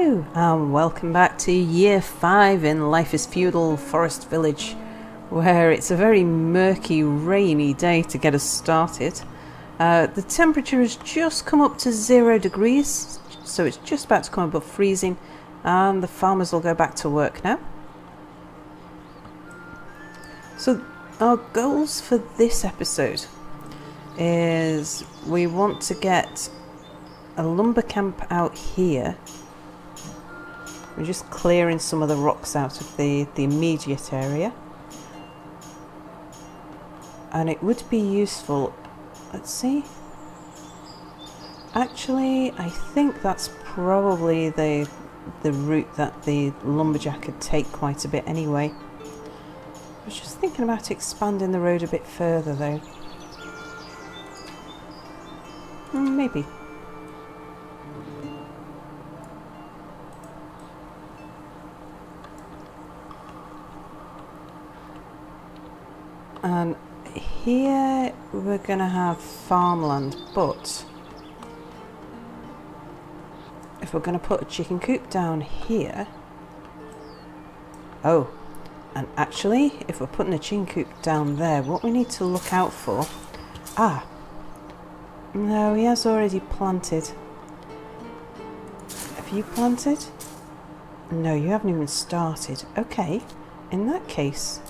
Hello and welcome back to year 5 in Life is Feudal Forest Village, where it's a very murky, rainy day to get us started. The temperature has just come up to 0 degrees, so it's just about to come above freezing, and the farmers will go back to work now. So our goals for this episode is we want to get a lumber camp out here. We're just clearing some of the rocks out of the immediate area. And it would be useful, let's see. Actually, I think that's probably the route that the lumberjack could take quite a bit anyway. I was just thinking about expanding the road a bit further though. Maybe. And here we're going to have farmland, but if we're going to put a chicken coop down here... Oh, and actually, if we're putting a chicken coop down there, what we need to look out for... Ah! No, he has already planted. Have you planted? No, you haven't even started. Okay, in that case...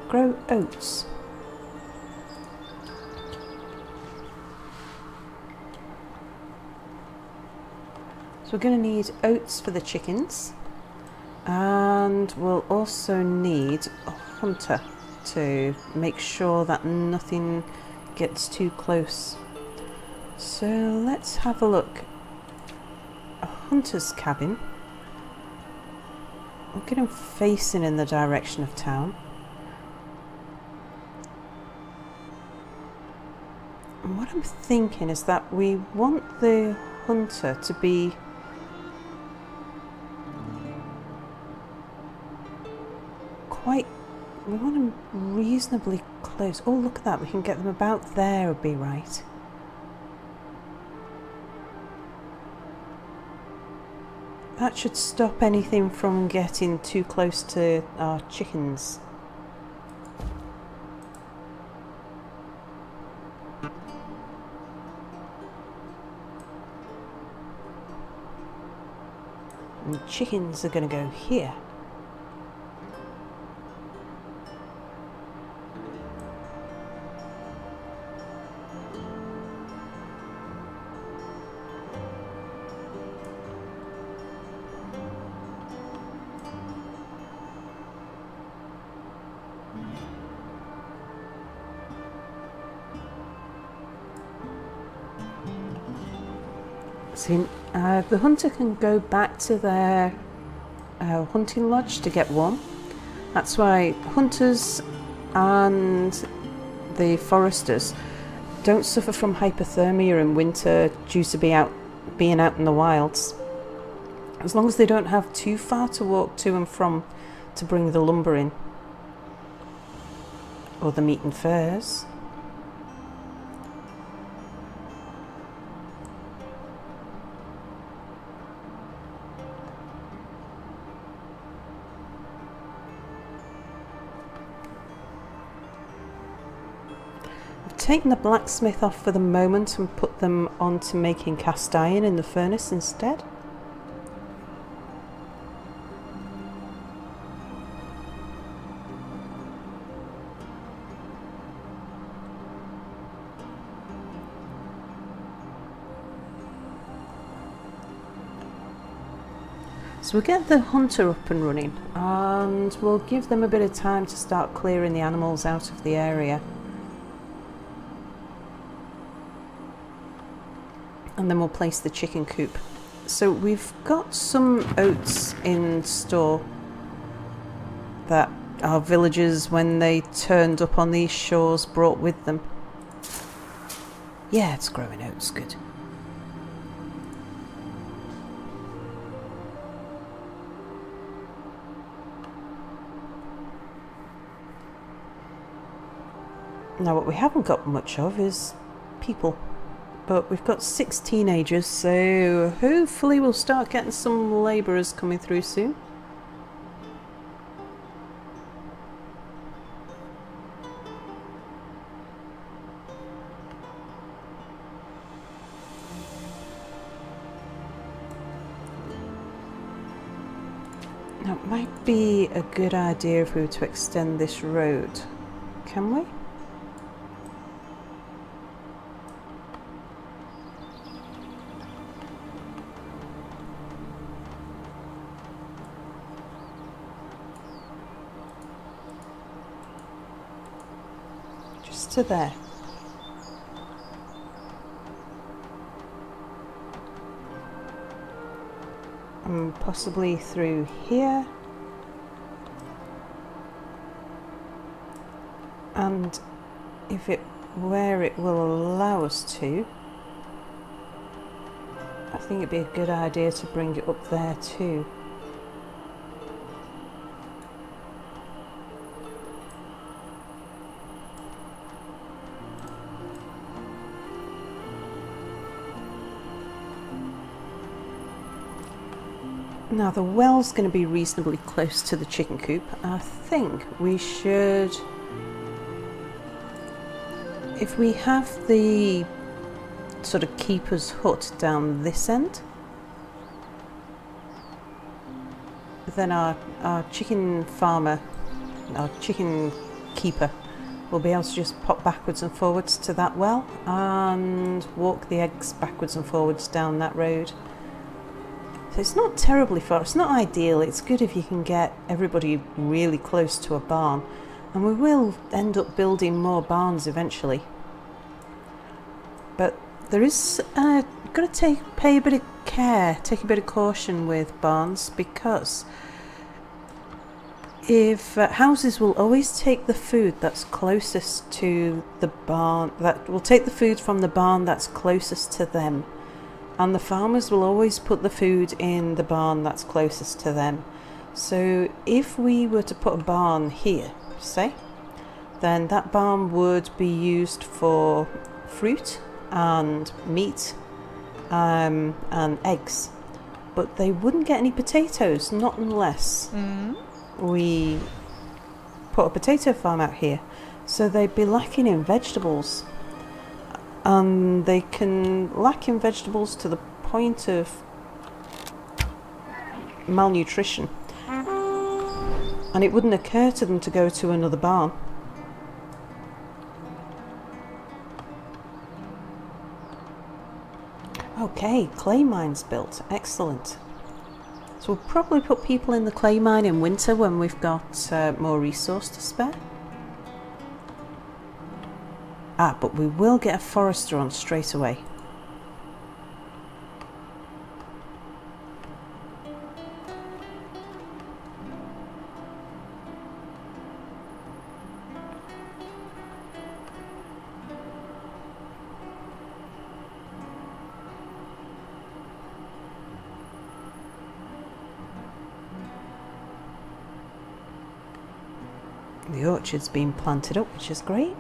grow oats. So we're going to need oats for the chickens, and we'll also need a hunter to make sure that nothing gets too close. So let's have a look. A hunter's cabin. We'll get him facing in the direction of town. And what I'm thinking is that we want the hunter to be we want them reasonably close. Oh, look at that, we can get them about there would be right. That should stop anything from getting too close to our chickens. And the chickens are going to go here. See, the hunter can go back to their hunting lodge to get warm. That's why hunters and the foresters don't suffer from hypothermia in winter due to being out in the wilds. As long as they don't have too far to walk to and from to bring the lumber in. Or the meat and furs. Taken the blacksmith off for the moment and put them on to making cast iron in the furnace instead. So we'll get the hunter up and running, and we'll give them a bit of time to start clearing the animals out of the area. And then we'll place the chicken coop. So we've got some oats in store that our villagers, when they turned up on these shores, brought with them. Yeah, it's growing oats, good. Now what we haven't got much of is people. But we've got 6 teenagers, so hopefully we'll start getting some labourers coming through soon. Now, it might be a good idea if we were to extend this road. Can we? Just to there. And possibly through here. And if it where it will allow us to, I think it'd be a good idea to bring it up there too. Now the well's going to be reasonably close to the chicken coop. I think we should, if we have the sort of keeper's hut down this end, then our chicken farmer, our chicken keeper, will be able to just pop backwards and forwards to that well and walk the eggs backwards and forwards down that road. So it's not terribly far, it's not ideal, it's good if you can get everybody really close to a barn, and we will end up building more barns eventually. But there is, got to pay a bit of care, take a bit of caution with barns, because if houses will always take the food that's closest to the barn, that will take the food from the barn that's closest to them. And the farmers will always put the food in the barn that's closest to them. So if we were to put a barn here, say, then that barn would be used for fruit and meat and eggs. But they wouldn't get any potatoes, not unless we put a potato farm out here. So they'd be lacking in vegetables. And they can lack in vegetables to the point of malnutrition. And it wouldn't occur to them to go to another barn. Okay, clay mine's built. Excellent. So we'll probably put people in the clay mine in winter when we've got more resource to spare. Ah, but we will get a forester on straight away. The orchard's been planted up, which is great.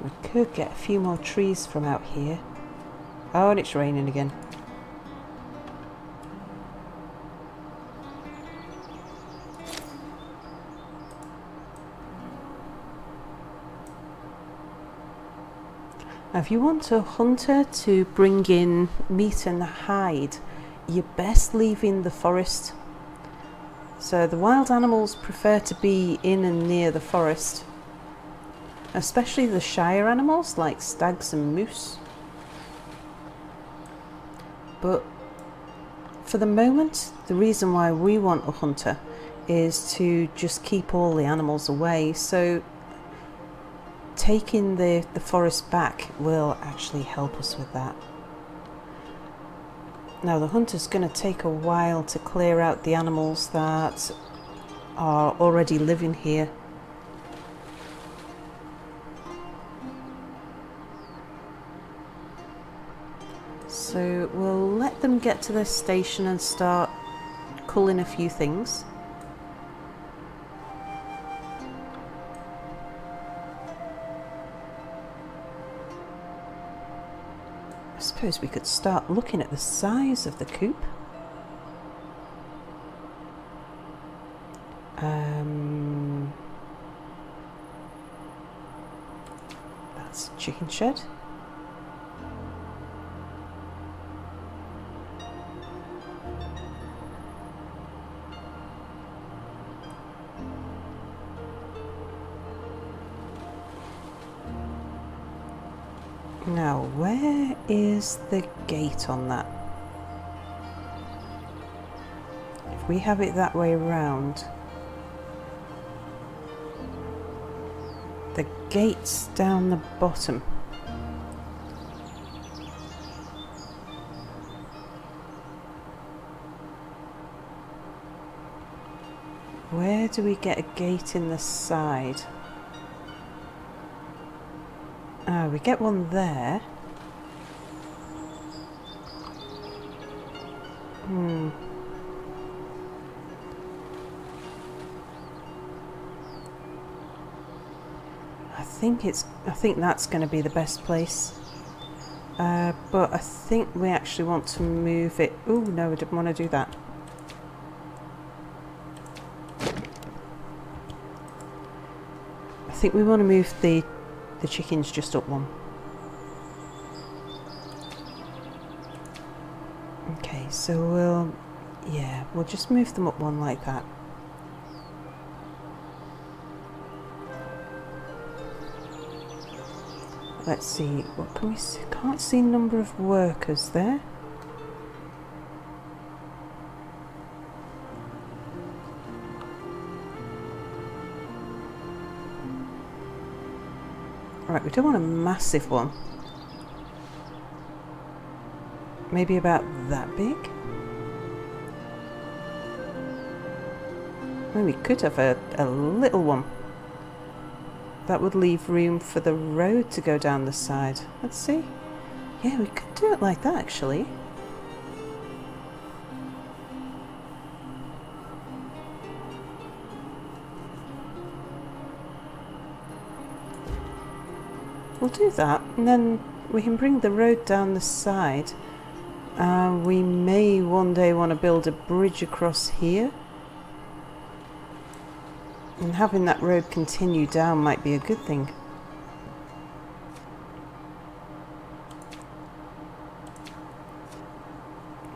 We could get a few more trees from out here. Oh, and it's raining again. Now, if you want a hunter to bring in meat and hide, you're best leaving the forest. So the wild animals prefer to be in and near the forest. Especially the shire animals like stags and moose. But for the moment, the reason why we want a hunter is to just keep all the animals away. So taking the forest back will actually help us with that. Now the hunter's going to take a while to clear out the animals that are already living here. So we'll let them get to their station and start pull in a few things. I suppose we could start looking at the size of the coop. That's a chicken shed. Now, where is the gate on that? If we have it that way around, the gate's down the bottom. Where do we get a gate in the side? Ah, we get one there. I think that's going to be the best place. But I think we actually want to move it. Oh no, I didn't want to do that. I think we want to move the chickens just up one. Okay, so we'll just move them up one like that. Let's see, what can we see? Can't see number of workers there. Right, we don't want a massive one. Maybe about that big? Well, we could have a little one. That would leave room for the road to go down the side. Let's see. Yeah, we could do it like that actually. We'll do that, and then we can bring the road down the side. We may one day want to build a bridge across here. And having that road continue down might be a good thing.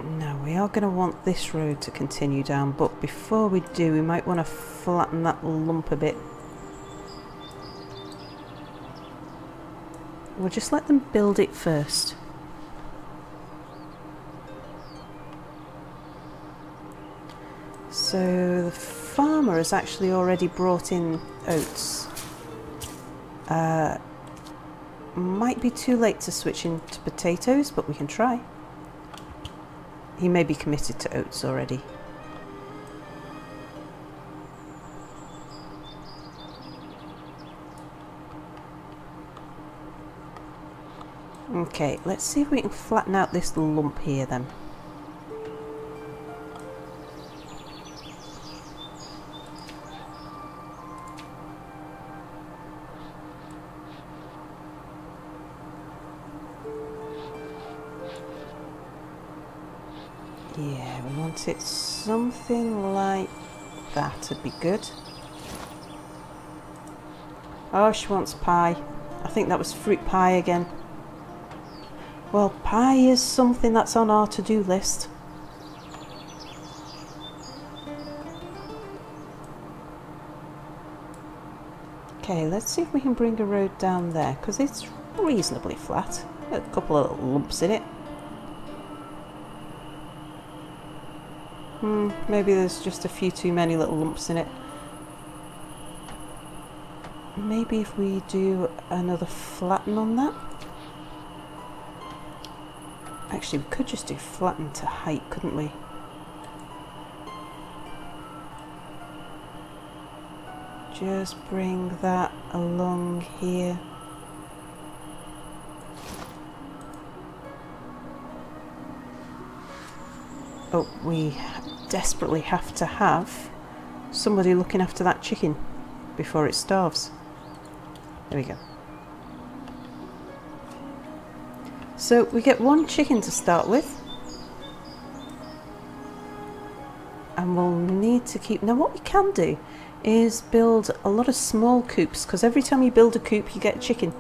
Now we are going to want this road to continue down, but before we do, we might want to flatten that lump a bit. We'll just let them build it first. So the farmer has actually already brought in oats. Might be too late to switch into potatoes, but we can try. He may be committed to oats already. Okay, let's see if we can flatten out this lump here then. Yeah, we want it something like that would be good. Oh, she wants pie. I think that was fruit pie again. Well, pie is something that's on our to-do list. Okay, let's see if we can bring a road down there, because it's reasonably flat. A couple of little lumps in it. Maybe there's just a few too many little lumps in it. Maybe if we do another flatten on that. Actually, we could just do flatten to height, couldn't we? Just bring that along here. Oh, we desperately have to have somebody looking after that chicken before it starves. There we go. So we get one chicken to start with. And we'll need to keep... Now what we can do is build a lot of small coops, because every time you build a coop you get chicken.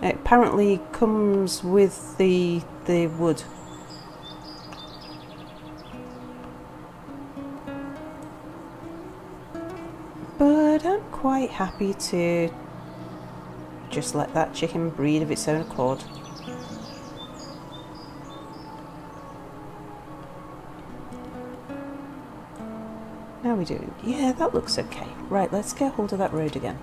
It apparently comes with the wood. But I'm quite happy to just let that chicken breed of its own accord. How are we doing? Yeah, that looks okay. Right, let's get hold of that road again.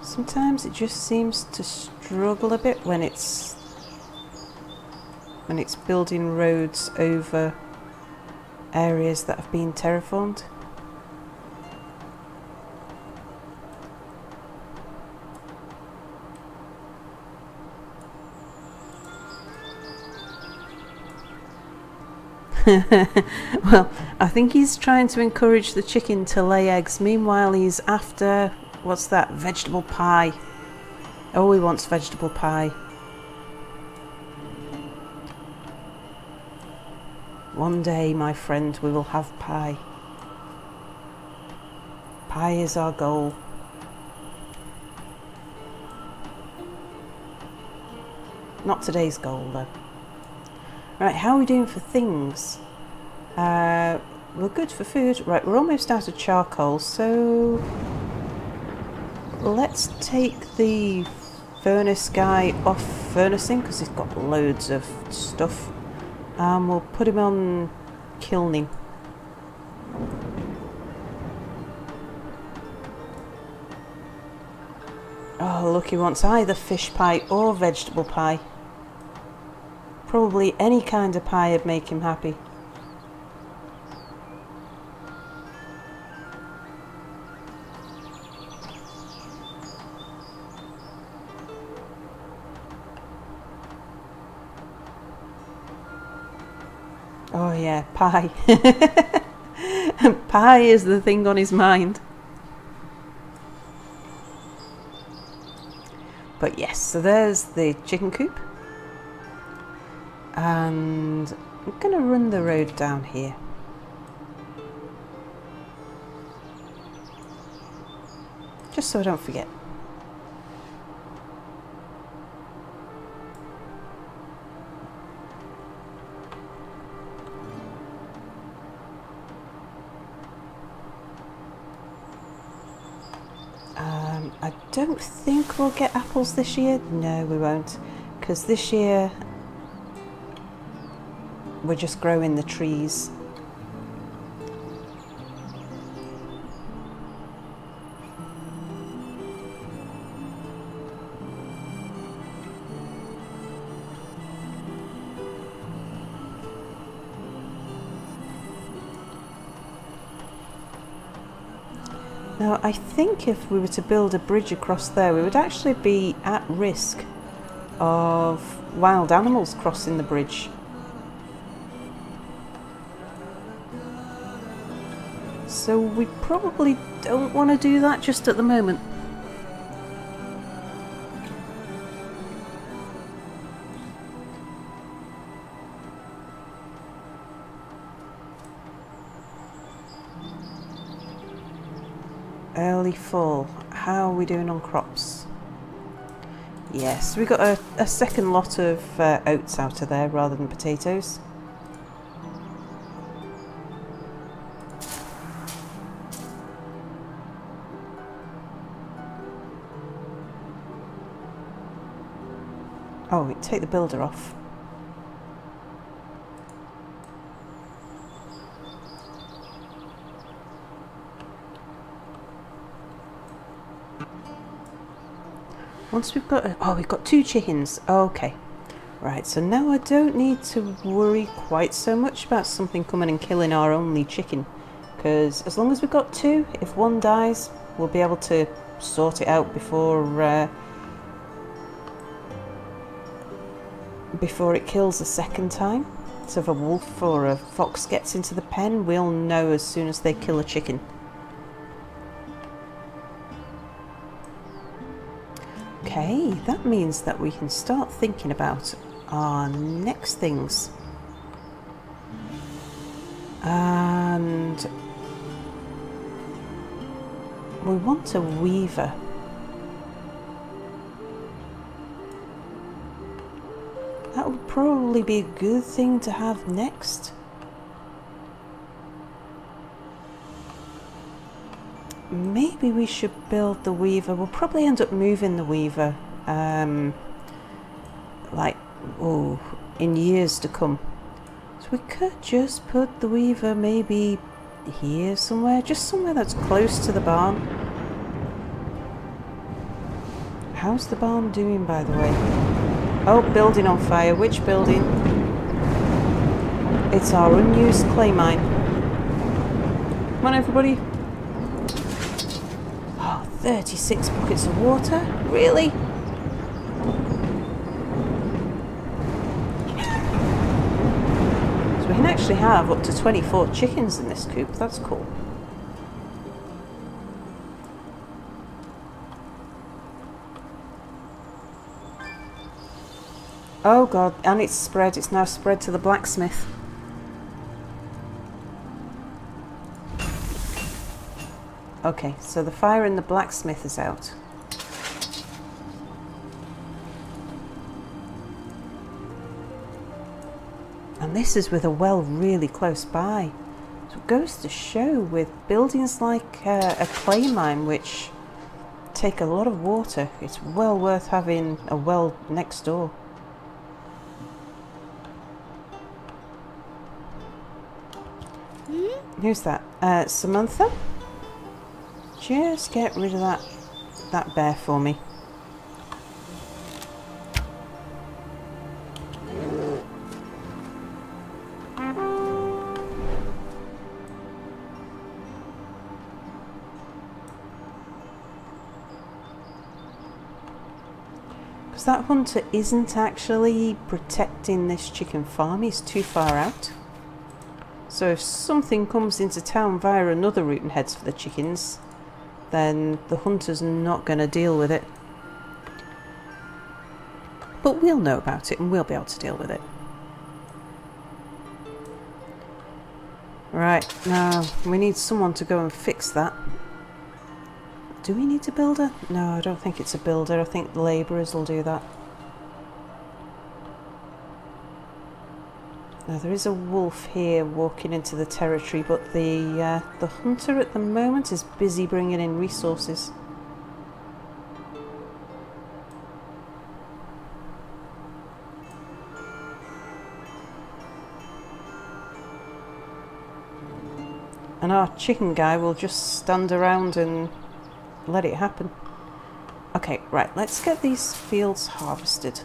Sometimes it just seems to struggle a bit when it's building roads over areas that have been terraformed. Well, I think he's trying to encourage the chicken to lay eggs. Meanwhile, he's after, what's that? Vegetable pie. Oh, he wants vegetable pie. One day, my friend, we will have pie. Pie is our goal. Not today's goal, though. Right, how are we doing for things? We're good for food. Right, we're almost out of charcoal, so let's take the furnace guy off furnacing, because he's got loads of stuff. We'll put him on kilning. Oh, look, he wants either fish pie or vegetable pie. Probably any kind of pie would make him happy. Oh yeah, pie. Pie is the thing on his mind. But yes, so there's the chicken coop. And I'm going to run the road down here. Just so I don't forget. I don't think we'll get apples this year. No, we won't. Because this year we're just growing the trees. Now, I think if we were to build a bridge across there, we would actually be at risk of wild animals crossing the bridge. So we probably don't want to do that just at the moment. Early fall. How are we doing on crops? Yes, we got a second lot of oats out of there rather than potatoes. Oh, we take the builder off. Once we've got... Oh, we've got 2 chickens. Okay. Right, so now I don't need to worry quite so much about something coming and killing our only chicken. because as long as we've got 2, if one dies, we'll be able to sort it out before it kills a second time. So if a wolf or a fox gets into the pen, we'll know as soon as they kill a chicken. Okay, that means that we can start thinking about our next things. And we want a weaver. That would probably be a good thing to have next. Maybe we should build the weaver. We'll probably end up moving the weaver in years to come. So we could just put the weaver maybe here somewhere, just somewhere that's close to the barn. How's the barn doing, by the way? Oh, building on fire. Which building? It's our unused clay mine. Come on, everybody. 36 buckets of water? Really? So we can actually have up to 24 chickens in this coop. That's cool. Oh god, and it's spread. It's now spread to the blacksmith. Okay, so the fire in the blacksmith is out. And this is with a well really close by. So it goes to show with buildings like a clay mine, which take a lot of water, it's well worth having a well next door. Who's that? Samantha? Just get rid of that bear for me. Because that hunter isn't actually protecting this chicken farm, he's too far out. So if something comes into town via another route and heads for the chickens, then the hunter's not going to deal with it. But we'll know about it and we'll be able to deal with it. Right, now we need someone to go and fix that. Do we need a builder? No, I don't think it's a builder. I think the labourers will do that. Now there is a wolf here walking into the territory, but the hunter at the moment is busy bringing in resources. And our chicken guy will just stand around and let it happen. Okay, right, let's get these fields harvested.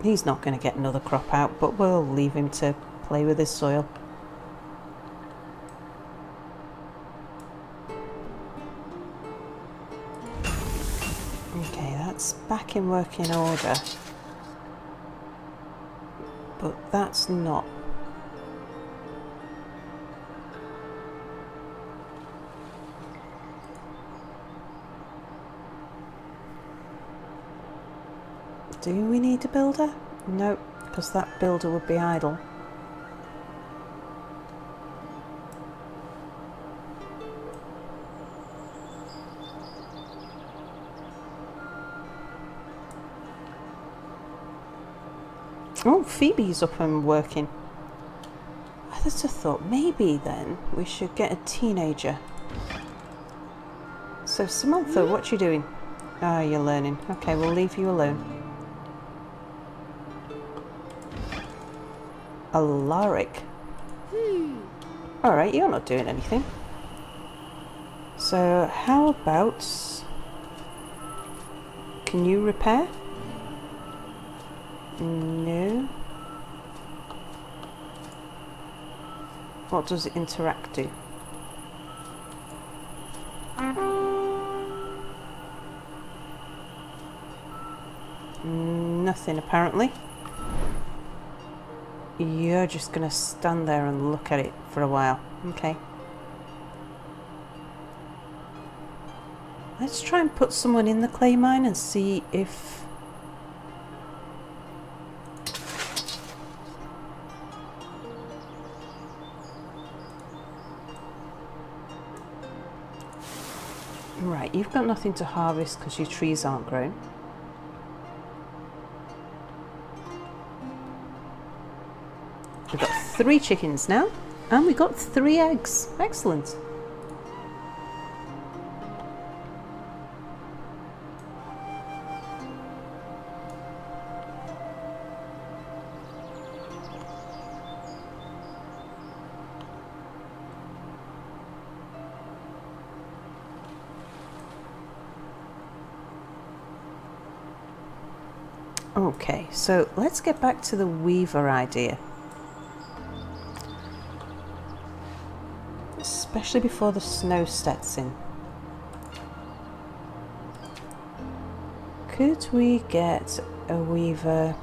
He's not going to get another crop out, but we'll leave him to play with his soil. Okay, that's back in working order. But that's not. Do we need a builder? No, because that builder would be idle. Oh, Phoebe's up and working. I just thought maybe then we should get a teenager. So Samantha, what you doing? Ah, you're learning. Okay, we'll leave you alone. Alaric. Alright, you're not doing anything. So how about Can you repair? No. What does interact do? Nothing apparently. You're just gonna stand there and look at it for a while. Okay. Let's try and put someone in the clay mine and see if... Right, you've got nothing to harvest because your trees aren't grown. We've got 3 chickens now, and we got 3 eggs. Excellent. Okay, so let's get back to the weaver idea. Especially before the snow sets in. Could we get a weaver?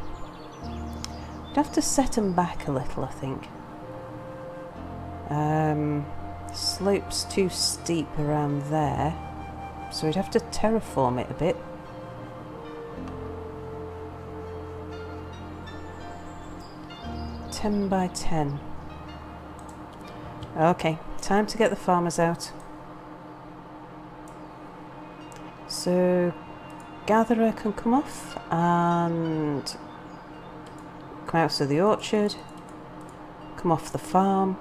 We'd have to set them back a little, I think. Slope's too steep around there, so we'd have to terraform it a bit. By 10. Okay, time to get the farmers out. So gatherer can come off and come out to the orchard, come off the farm.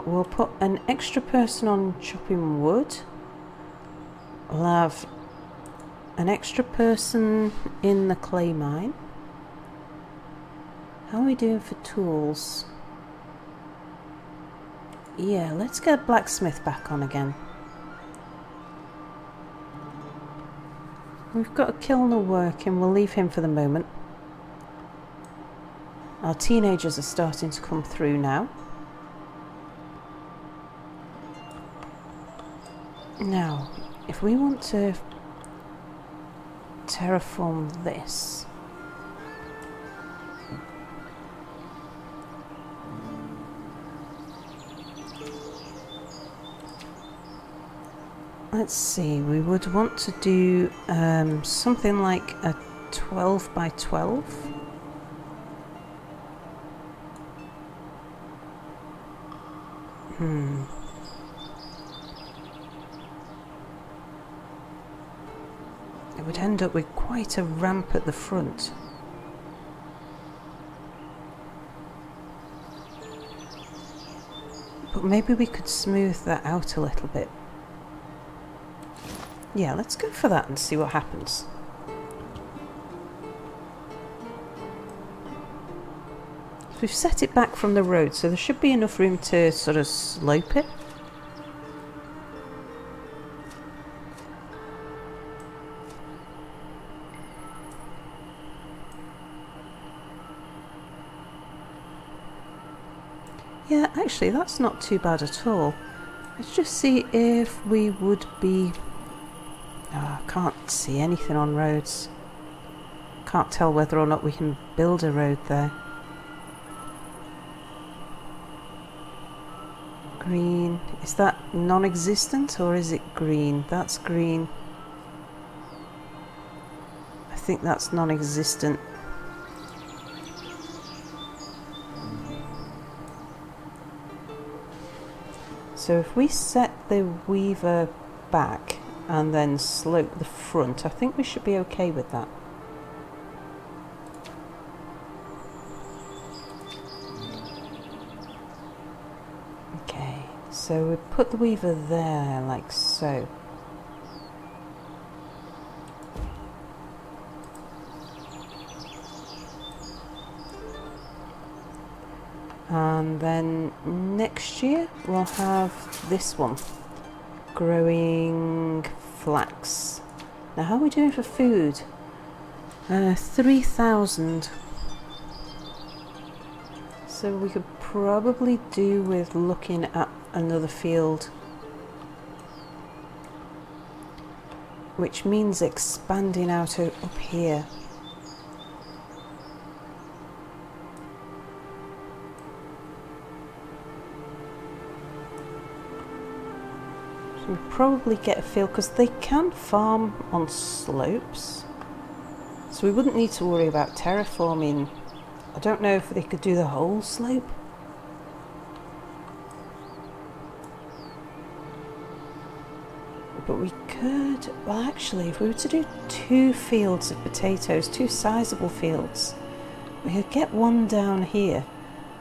We'll put an extra person on chopping wood. We'll have an extra person in the clay mine. How are we doing for tools? Yeah, let's get blacksmith back on again. We've got a kilner working, we'll leave him for the moment. Our teenagers are starting to come through now. Now, if we want to terraform this, let's see, we would want to do something like a 12 by 12. It would end up with quite a ramp at the front. But maybe we could smooth that out a little bit. Yeah, let's go for that and see what happens. We've set it back from the road, so there should be enough room to sort of slope it. Yeah, actually that's not too bad at all. Let's just see if we would be... Oh, I can't see anything on roads. Can't tell whether or not we can build a road there. Green. Is that non-existent or is it green? That's green. I think that's non-existent. So if we set the weaver back and then slope the front, I think we should be okay with that. Okay, so we put the weaver there like so. And then next year we'll have this one growing flax. Now how are we doing for food? 3,000. So we could probably do with looking at another field, which means expanding out up here. So we'll probably get a field, because they can farm on slopes, so we wouldn't need to worry about terraforming. I don't know if they could do the whole slope. But we could, well actually, if we were to do 2 fields of potatoes, 2 sizable fields, we could get one down here,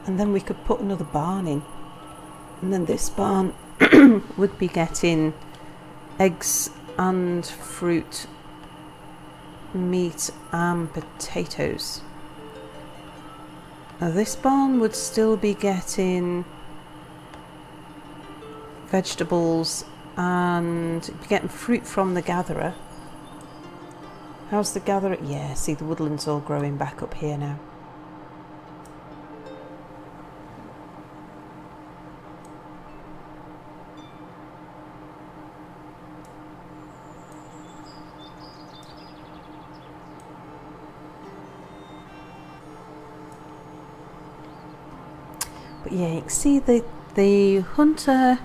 and then we could put another barn in. And then this barn would be getting eggs and fruit, meat and potatoes. Now this barn would still be getting vegetables and be getting fruit from the gatherer. How's the gatherer? Yeah, see, the woodland's all growing back up here now. But yeah, you can see the hunter,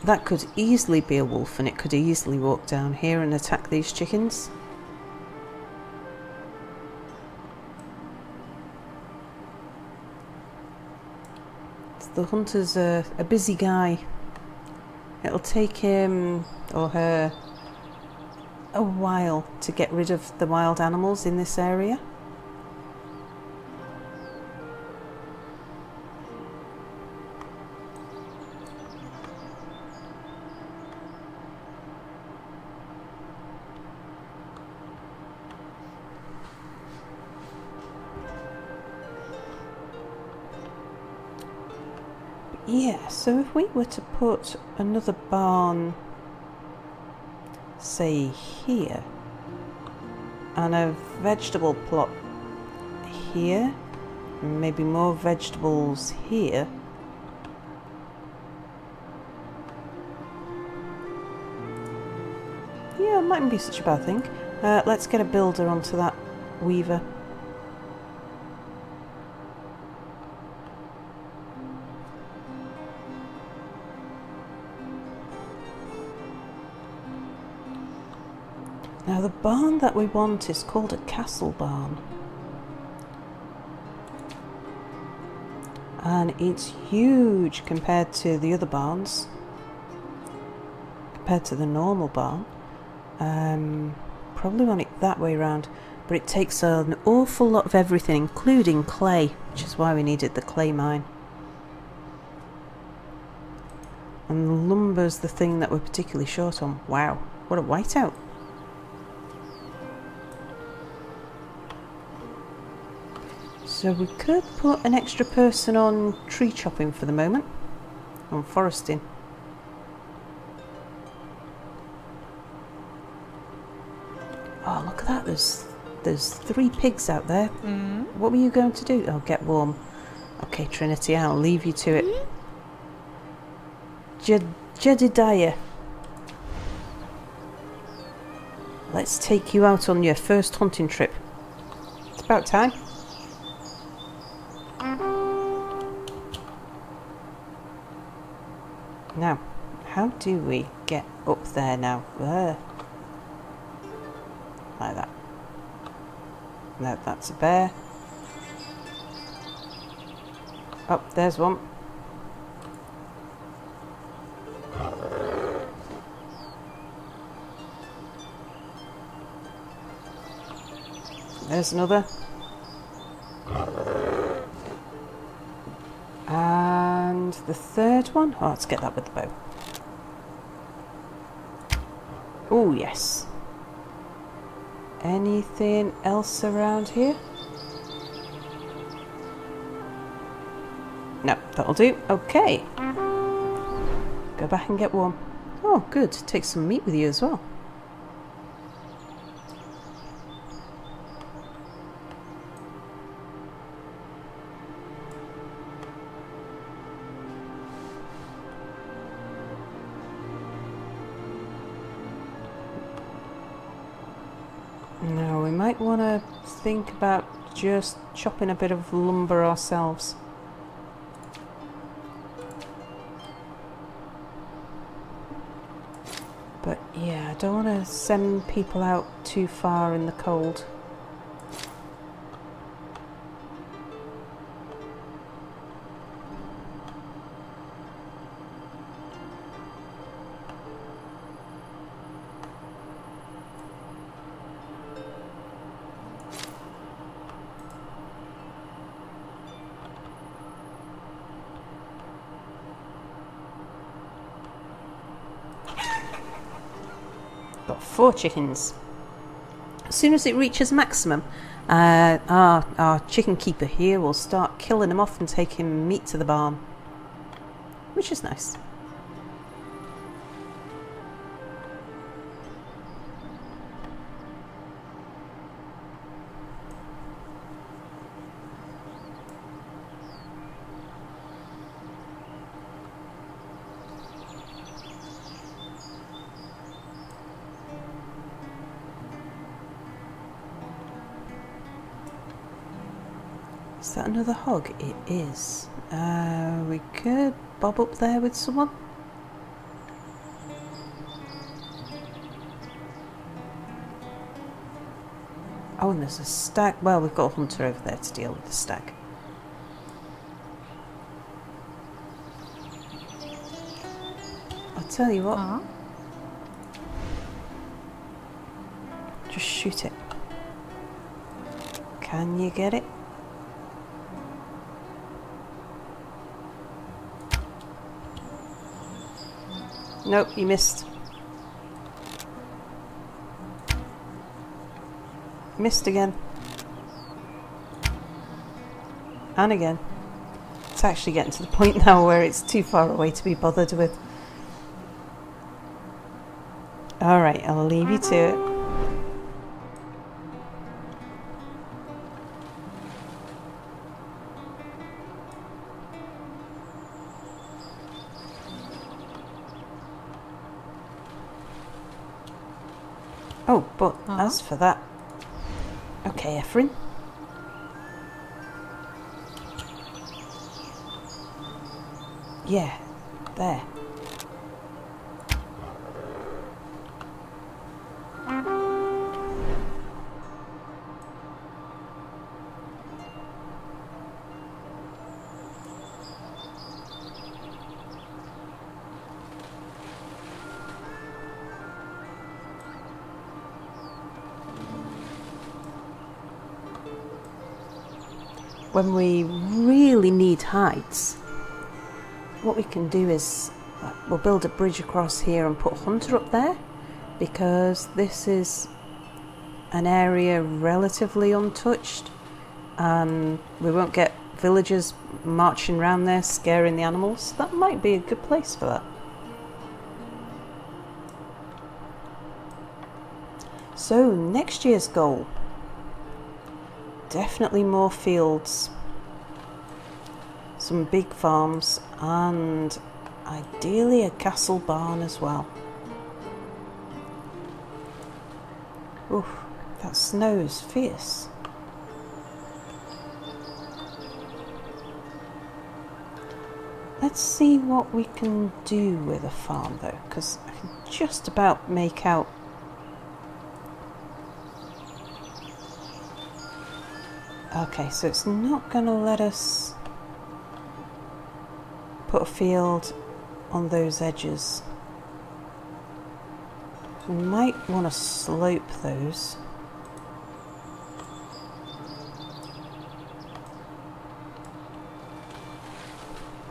that could easily be a wolf, and it could easily walk down here and attack these chickens. So the hunter's a busy guy. It'll take him or her a while to get rid of the wild animals in this area. Yeah, so if we were to put another barn, say here, and a vegetable plot here, and maybe more vegetables here, yeah, it mightn't be such a bad thing. Let's get a builder onto that weaver. Now the barn that we want is called a castle barn, and it's huge compared to the other barns, compared to the normal barn. Probably want it that way around, but it takes an awful lot of everything, including clay, which is why we needed the clay mine. And lumber's the thing that we're particularly short on. Wow, what a whiteout. So we could put an extra person on tree chopping for the moment, on foresting. Oh, look at that, there's 3 pigs out there. What were you going to do? Oh, get warm. Okay, Trinity, I'll leave you to it. Jedediah, let's take you out on your first hunting trip. It's about time. Now, how do we get up there now? Like that. No, that's a bear. Oh, there's one. There's another. And the third one. Oh, let's get that with the bow. Oh, yes. Anything else around here? No, that'll do. Okay. Go back and get warm. Oh, good. Take some meat with you as well. Now, we might want to think about just chopping a bit of lumber ourselves. But yeah, I don't want to send people out too far in the cold. Got 4 chickens. As soon as it reaches maximum, our chicken keeper here will start killing them off and taking meat to the barn, which is nice. Is that another hog? It is. We could bob up there with someone. Oh, and there's a stag. Well, we've got a hunter over there to deal with the stag. I'll tell you what. Just shoot it. Can you get it? Nope, you missed. Missed again. And again. It's actually getting to the point now where it's too far away to be bothered with. Alright, I'll leave you to it. Oh, but as for that... Okay, Ephraim. Yeah, there. When we really need hides, what we can do is we'll build a bridge across here and put a hunter up there, because this is an area relatively untouched and we won't get villagers marching around there scaring the animals. That might be a good place for that. So next year's goal. Definitely more fields, some big farms, and ideally a castle barn as well. Oof, that snow is fierce. Let's see what we can do with a farm though, because I can just about make out. Okay, so it's not going to let us put a field on those edges. We might want to slope those.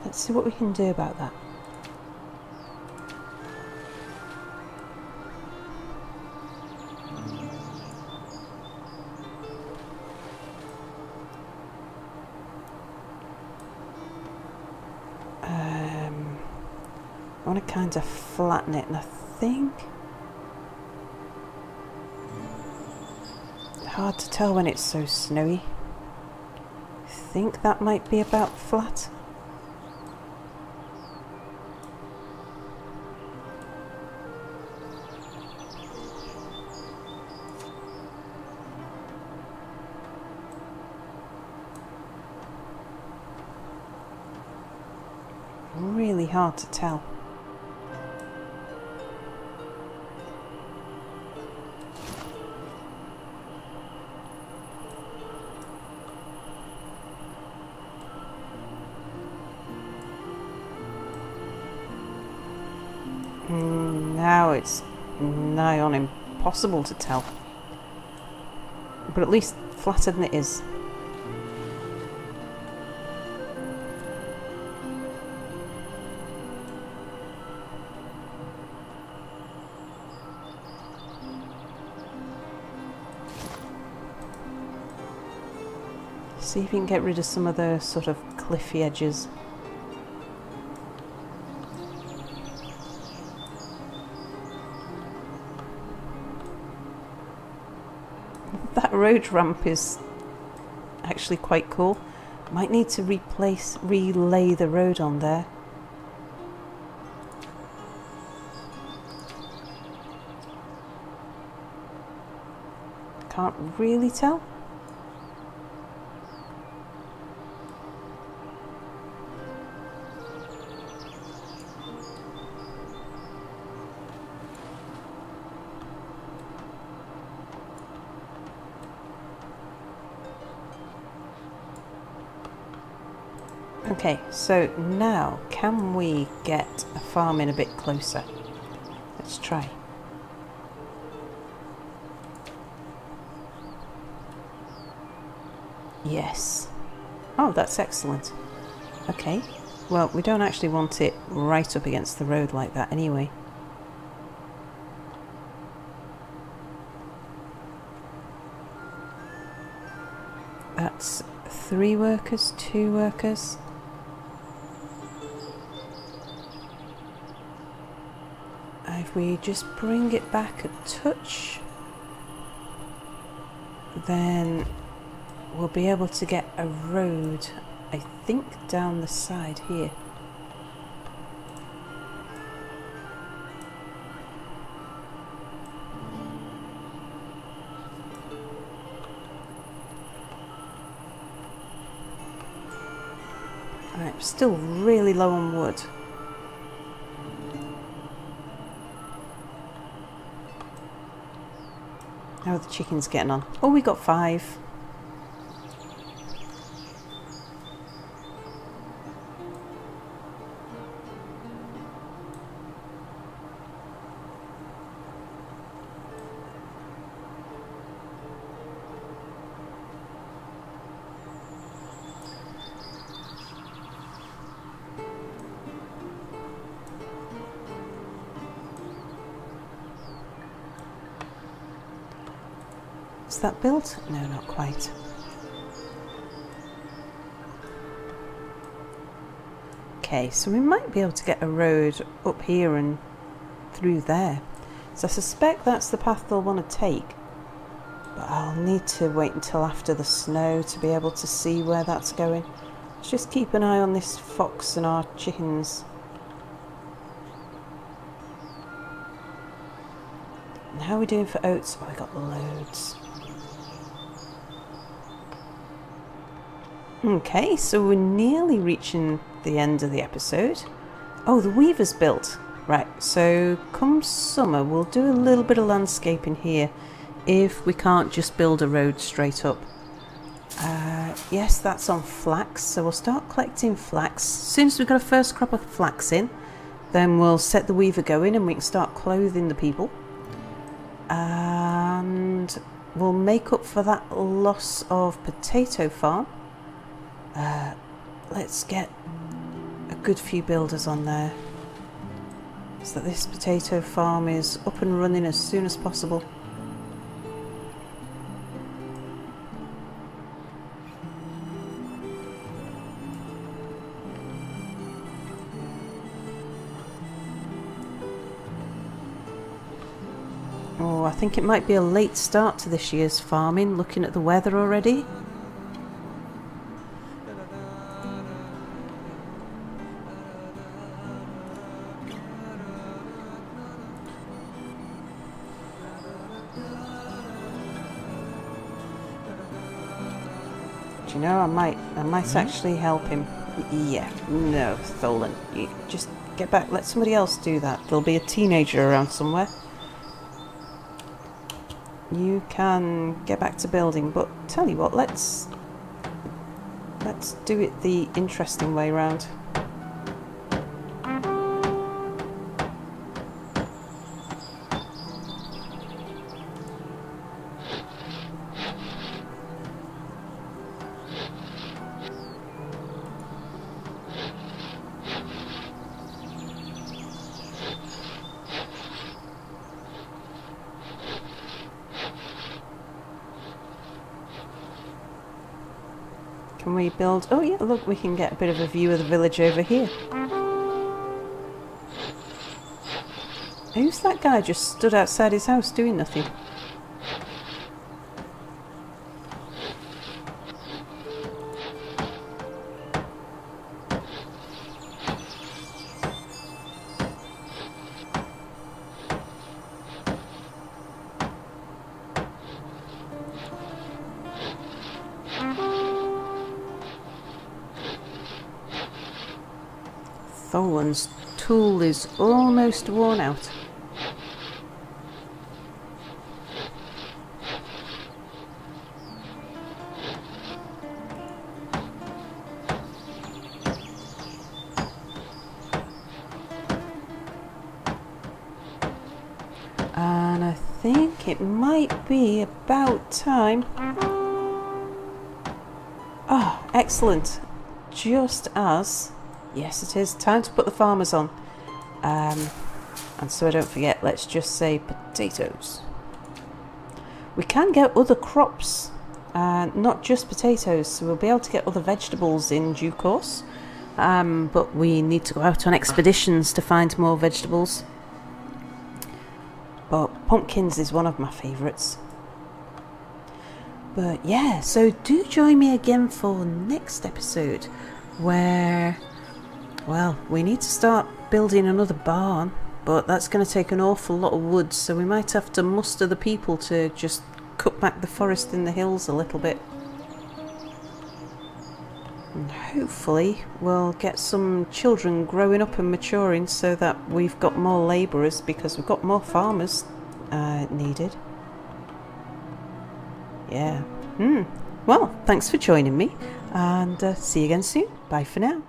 Let's see what we can do about that. I want to kind of flatten it, and I think... hard to tell when it's so snowy. I think that might be about flat. Really hard to tell. Now it's nigh on impossible to tell. But at least flatter than it is. See if you can get rid of some of the sort of cliffy edges. That road ramp is actually quite cool. Might need to relay the road on there. Can't really tell. Okay, so now can we get a farm in a bit closer? Let's try. Yes. Oh, that's excellent. Okay. Well, we don't actually want it right up against the road like that anyway. That's 3 workers, 2 workers. If we just bring it back a touch, then we'll be able to get a road, I think, down the side here. Alright, still really low on wood. How are the chickens getting on? Oh, we got 5. Is that built? No, not quite. Okay, so we might be able to get a road up here and through there. So I suspect that's the path they'll want to take. But I'll need to wait until after the snow to be able to see where that's going. Let's just keep an eye on this fox and our chickens. And how are we doing for oats? Oh, we got loads. Okay, so we're nearly reaching the end of the episode. Oh, the weaver's built. Right, so come summer, we'll do a little bit of landscaping here if we can't just build a road straight up. Yes, that's on flax, so we'll start collecting flax. As soon as we've got a first crop of flax in, then we'll set the weaver going and we can start clothing the people. And we'll make up for that loss of potato farm. Let's get a good few builders on there so that this potato farm is up and running as soon as possible. Oh, I think it might be a late start to this year's farming, looking at the weather already. You know, I might actually help him. Yeah, no, Tholen, you just get back. Let somebody else do that. There'll be a teenager around somewhere. You can get back to building, but tell you what, let's do it the interesting way round. Can we build... Oh yeah, look, we can get a bit of a view of the village over here. Who's that guy just stood outside his house doing nothing? Tholen's tool is almost worn out. And I think it might be about time. Oh, excellent. Just as... Yes, it is. Time to put the farmers on. And so I don't forget, let's just say potatoes. We can get other crops, not just potatoes, so we'll be able to get other vegetables in due course. But we need to go out on expeditions to find more vegetables. But pumpkins is one of my favourites. But yeah, so do join me again for next episode, where... Well, we need to start building another barn, but that's going to take an awful lot of wood, so we might have to muster the people to just cut back the forest in the hills a little bit. And hopefully we'll get some children growing up and maturing so that we've got more labourers, because we've got more farmers needed. Yeah. Well, thanks for joining me, and see you again soon. Bye for now.